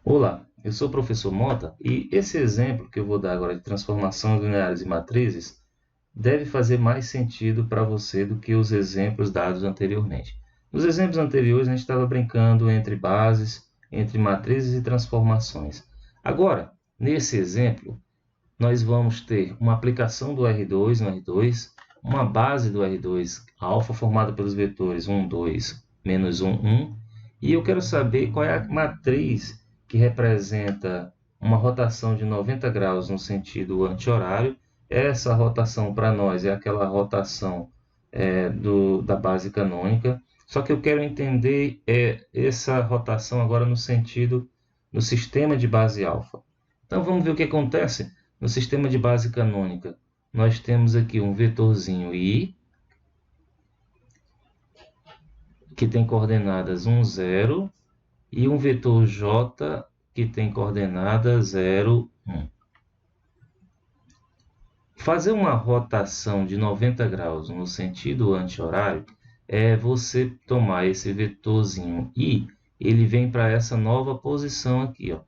Olá, eu sou o professor Mota e esse exemplo que eu vou dar agora de transformações lineares e matrizes deve fazer mais sentido para você do que os exemplos dados anteriormente. Nos exemplos anteriores, a gente estava brincando entre bases, entre matrizes e transformações. Agora, nesse exemplo, nós vamos ter uma aplicação do R2 no R2, uma base do R2 alfa formada pelos vetores 1, 2, menos 1, 1, e eu quero saber qual é a matriz que representa uma rotação de 90 graus no sentido anti-horário. Essa rotação para nós é aquela rotação da base canônica, só que eu quero entender essa rotação agora no sistema de base alfa. Então vamos ver o que acontece no sistema de base canônica. Nós temos aqui um vetorzinho I, que tem coordenadas 1, 0, e um vetor J, que tem coordenadas 0, 1. Fazer uma rotação de 90 graus no sentido anti-horário é você tomar esse vetorzinho I, ele vem para essa nova posição aqui, ó.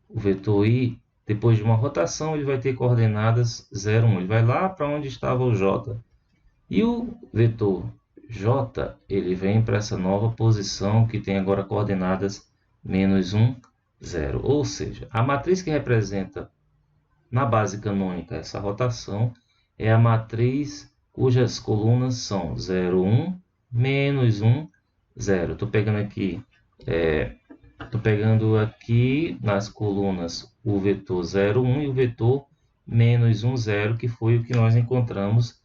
O vetor I, depois de uma rotação, ele vai ter coordenadas 0, 1. Ele vai lá para onde estava o J. E o vetor J, ele vem para essa nova posição que tem agora coordenadas menos 1, 0. Ou seja, a matriz que representa na base canônica essa rotação é a matriz cujas colunas são 0, 1, menos 1, 0. Estou pegando aqui nas colunas o vetor 0, 1 e o vetor menos 1, 0, que foi o que nós encontramos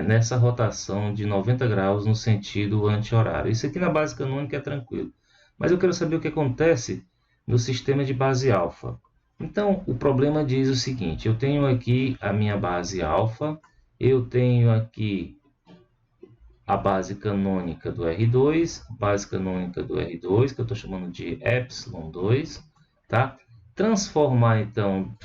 nessa rotação de 90 graus no sentido anti-horário. Isso aqui na base canônica é tranquilo. Mas eu quero saber o que acontece no sistema de base alfa. Então, o problema diz o seguinte: eu tenho aqui a minha base alfa, eu tenho aqui a base canônica do R2, base canônica do R2, que eu estou chamando de epsilon 2, tá? Transformar, então,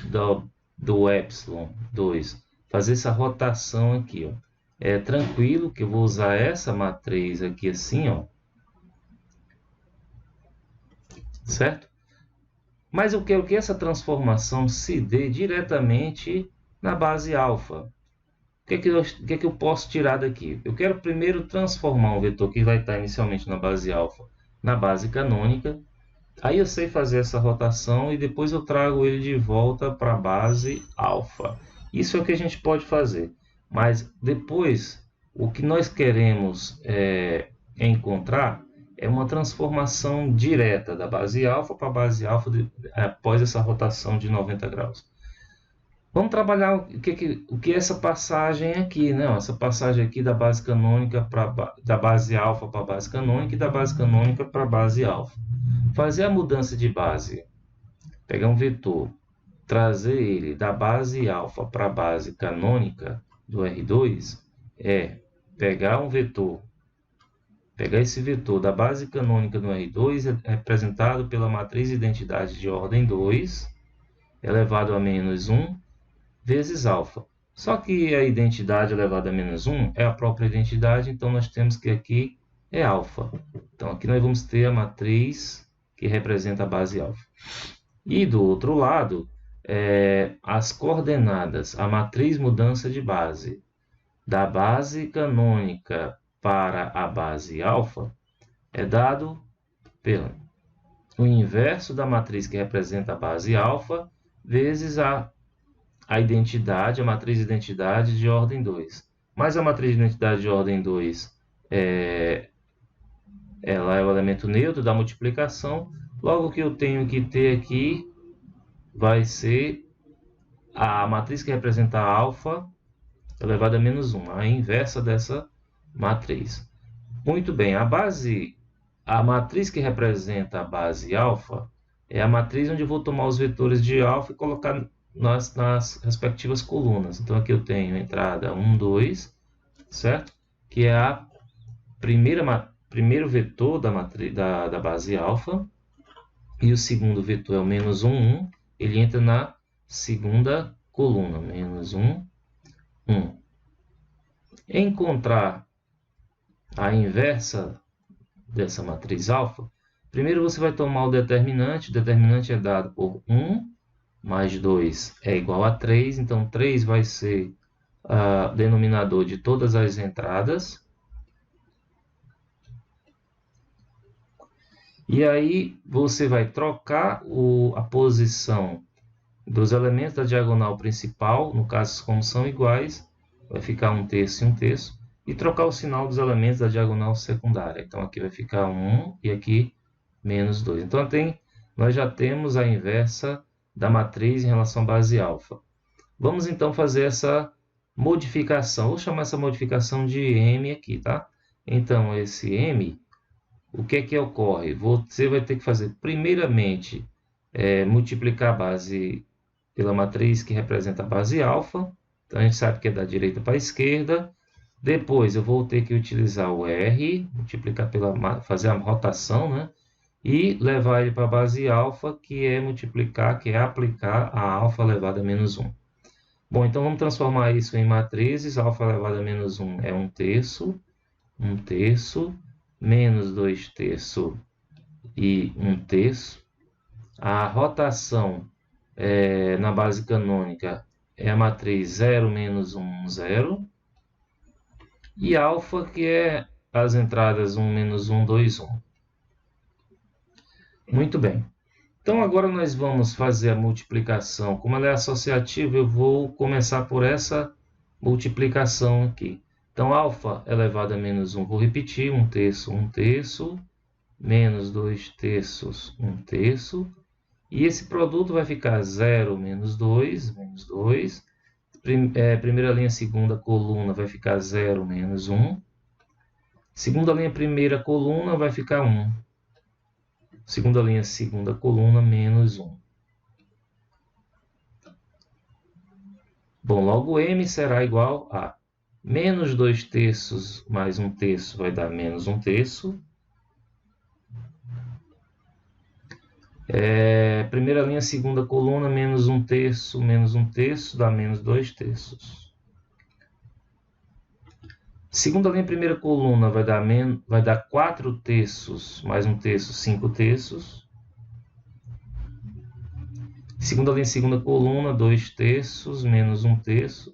do epsilon 2, fazer essa rotação aqui, ó. É tranquilo que eu vou usar essa matriz aqui assim, ó. Certo? Mas eu quero que essa transformação se dê diretamente na base alfa. O que é que eu posso tirar daqui? Eu quero primeiro transformar um vetor que vai estar inicialmente na base alfa na base canônica. Aí eu sei fazer essa rotação e depois eu trago ele de volta para a base alfa. Isso é o que a gente pode fazer. Mas depois, o que nós queremos encontrar é uma transformação direta da base alfa para a base alfa após essa rotação de 90 graus. Vamos trabalhar o que é essa passagem aqui, né? Essa passagem aqui da base canônica da base alfa para a base canônica e da base canônica para a base alfa. Fazer a mudança de base, pegar um vetor, trazer ele da base alfa para a base canônica do R2 é pegar um vetor, pegar esse vetor da base canônica do R2 representado pela matriz identidade de ordem 2 elevado a menos 1 vezes alfa. Só que a identidade elevada a menos 1 é a própria identidade, então nós temos que aqui é alfa. Então aqui nós vamos ter a matriz que representa a base alfa. E do outro lado, as coordenadas, a matriz mudança de base, da base canônica para a base alfa, é dado pelo inverso da matriz que representa a base alfa, vezes a identidade, a matriz identidade de ordem 2. Mas a matriz de identidade de ordem 2 ela é o elemento neutro da multiplicação. Logo, o que eu tenho que ter aqui vai ser a matriz que representa a alfa elevado a menos 1, a inversa dessa matriz. Muito bem, a matriz que representa a base alfa é a matriz onde eu vou tomar os vetores de alfa e colocar nas respectivas colunas. Então aqui eu tenho entrada 1, 2, certo? Que é a primeiro vetor da base alfa, e o segundo vetor é o menos 1, 1, ele entra na segunda coluna, menos 1, 1. Encontrar a inversa dessa matriz alfa, Primeiro você vai tomar o determinante é dado por 1 mais 2 é igual a 3, então 3 vai ser o denominador de todas as entradas. E aí você vai trocar a posição dos elementos da diagonal principal, no caso, como são iguais, vai ficar 1/3 e 1/3, e trocar o sinal dos elementos da diagonal secundária. Então aqui vai ficar 1 e aqui menos 2. Então nós já temos a inversa da matriz em relação à base alfa. Vamos então fazer essa modificação. Vou chamar essa modificação de M aqui, tá? Então esse M, o que é que ocorre? Você vai ter que fazer primeiramente multiplicar a base pela matriz que representa a base alfa. Então a gente sabe que é da direita para a esquerda. Depois eu vou ter que utilizar o R, multiplicar fazer a rotação, né? E levar ele para a base alfa, que é multiplicar, que é aplicar a alfa elevado a menos 1. Bom, então vamos transformar isso em matrizes. Alfa elevado a menos 1 é 1/3, 1/3, menos 2/3 e 1/3. A rotação na base canônica é a matriz 0, menos 1, 0. E alfa, que é as entradas 1, menos 1, 2, 1. Muito bem. Então, agora nós vamos fazer a multiplicação. Como ela é associativa, eu vou começar por essa multiplicação aqui. Então, alfa elevado a menos 1, vou repetir, 1/3, 1/3, menos 2/3, 1/3. E esse produto vai ficar 0 menos 2, menos 2. Primeira linha, segunda coluna vai ficar 0 menos 1. Segunda linha, primeira coluna vai ficar 1. Segunda linha, segunda coluna, menos 1. Bom, logo M será igual a menos 2/3 mais 1/3 vai dar menos 1/3. Primeira linha, segunda coluna, menos 1/3 dá menos 2/3. Segunda linha, primeira coluna vai dar 4/3 mais 1/3, 5/3. Segunda linha, segunda coluna, 2/3 menos 1/3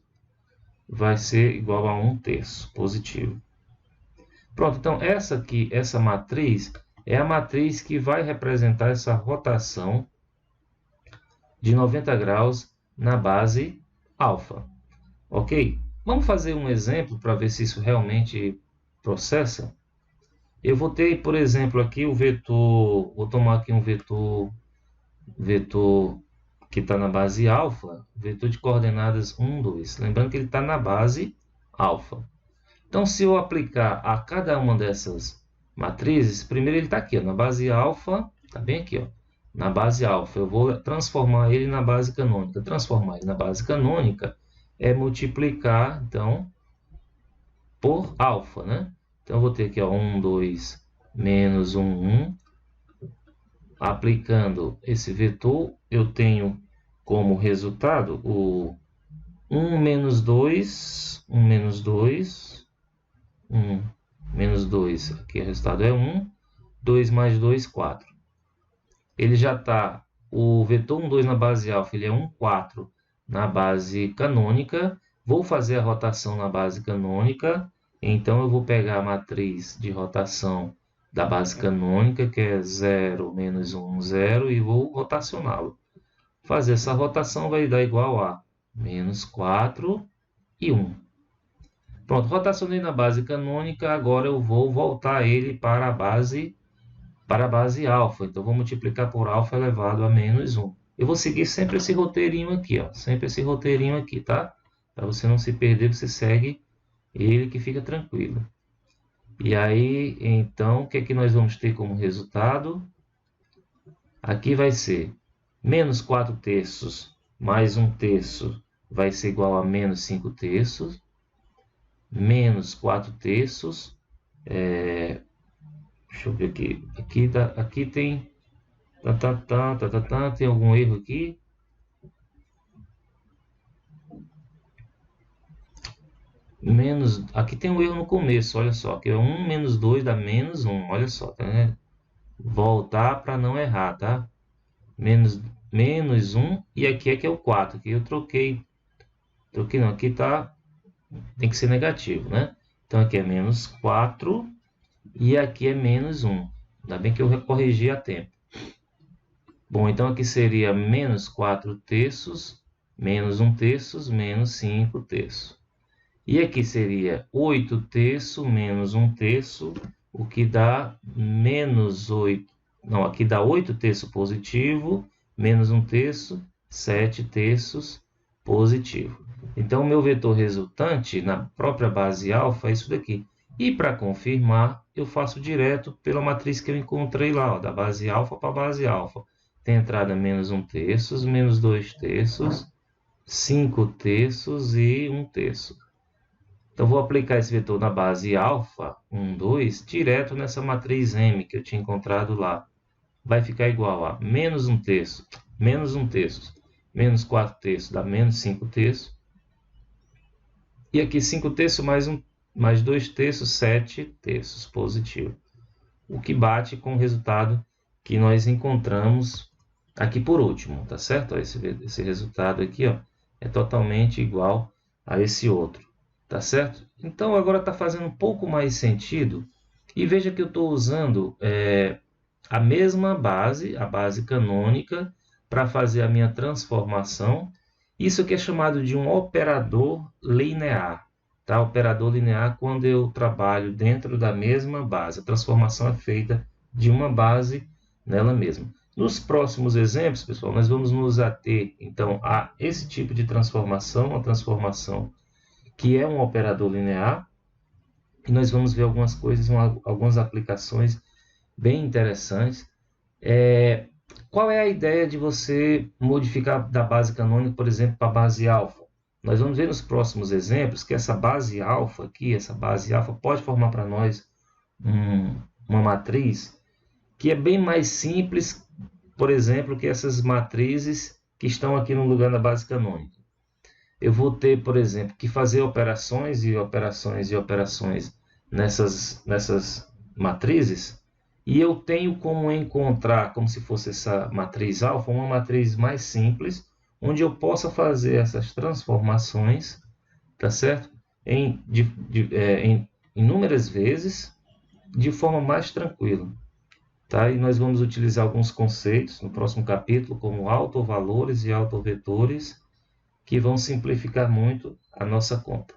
vai ser igual a 1/3, positivo. Pronto, então essa aqui, essa matriz, é a matriz que vai representar essa rotação de 90 graus na base alfa. Ok? Vamos fazer um exemplo para ver se isso realmente processa. Eu vou ter, por exemplo, aqui o vetor, vou tomar aqui um vetor que está na base alfa, vetor de coordenadas 1, 2. Lembrando que ele está na base alfa. Então, se eu aplicar a cada uma dessas matrizes, primeiro ele está aqui, ó, na base alfa, está bem aqui, ó, na base alfa. Eu vou transformar ele na base canônica. Transformar ele na base canônica é multiplicar, então, por alfa, né? Então, eu vou ter aqui, ó, 1, 2, menos 1, 1. Aplicando esse vetor, eu tenho como resultado o 1 menos 2, 1 menos 2, 1 menos 2, aqui o resultado é 1, 2 mais 2, 4. Ele já está, o vetor 1, 2 na base alfa, ele é 1, 4 na base canônica. Vou fazer a rotação na base canônica, então eu vou pegar a matriz de rotação da base canônica, que é 0 menos 1, 0, e vou rotacioná-lo. Fazer essa rotação vai dar igual a menos 4 e 1. Pronto, rotacionei na base canônica, agora eu vou voltar ele para a base alfa. Então, vou multiplicar por alfa elevado a menos 1. Eu vou seguir sempre esse roteirinho aqui, ó, sempre esse roteirinho aqui, tá? Para você não se perder, você segue ele que fica tranquilo. E aí, então, o que é que nós vamos ter como resultado? Aqui vai ser menos 4/3 mais 1/3 vai ser igual a menos 5/3. Menos 4/3. Deixa eu ver aqui. Aqui tem... Tem algum erro aqui? Aqui tem um erro no começo, olha só. Aqui é 1 menos 2 dá menos 1, olha só, tá vendo? voltar para não errar, tá? Menos 1 e aqui é que é o 4, aqui eu troquei não, aqui tá, tem que ser negativo, né? Então aqui é menos 4 e aqui é menos 1. Ainda bem que eu corrigi a tempo. Bom, então aqui seria menos 4 terços, menos 1 terço, menos 5 terços. E aqui seria 8 terços menos 1 terço, o que dá menos 8. Não, aqui dá 8 terços positivo, menos 1 terço, 7 terços positivo. Então, o meu vetor resultante na própria base alfa é isso daqui. E para confirmar, eu faço direto pela matriz que eu encontrei lá, ó, da base alfa para a base alfa. Tem entrada menos 1 terço, menos 2 terços, 5 terços e 1 terço. Então, vou aplicar esse vetor na base alfa, 1, 2, direto nessa matriz M que eu tinha encontrado lá. Vai ficar igual a menos 1 terço, menos 1 terço, menos 4 terços dá menos 5 terços. E aqui 5 terços mais 2 terços, 7 terços positivo. O que bate com o resultado que nós encontramos aqui por último, tá certo? Esse resultado aqui, ó, é totalmente igual a esse outro, tá certo? Então agora está fazendo um pouco mais sentido. E veja que eu estou usando a mesma base, a base canônica, para fazer a minha transformação. Isso aqui é chamado de um operador linear. Tá? Operador linear quando eu trabalho dentro da mesma base. A transformação é feita de uma base nela mesma. Nos próximos exemplos, pessoal, nós vamos nos ater, então, a esse tipo de transformação, uma transformação que é um operador linear, e nós vamos ver algumas coisas, algumas aplicações bem interessantes. Qual é a ideia de você modificar da base canônica, por exemplo, para a base alfa? Nós vamos ver nos próximos exemplos que essa base alfa aqui, essa base alfa pode formar para nós uma matriz que é bem mais simples, por exemplo, que essas matrizes que estão aqui no lugar da base canônica. Eu vou ter, por exemplo, que fazer operações e operações e operações nessas matrizes, e eu tenho como encontrar, como se fosse essa matriz alfa, uma matriz mais simples, onde eu possa fazer essas transformações, tá certo? Em inúmeras vezes, de forma mais tranquila. Tá? E nós vamos utilizar alguns conceitos no próximo capítulo, como autovalores e autovetores, que vão simplificar muito a nossa conta.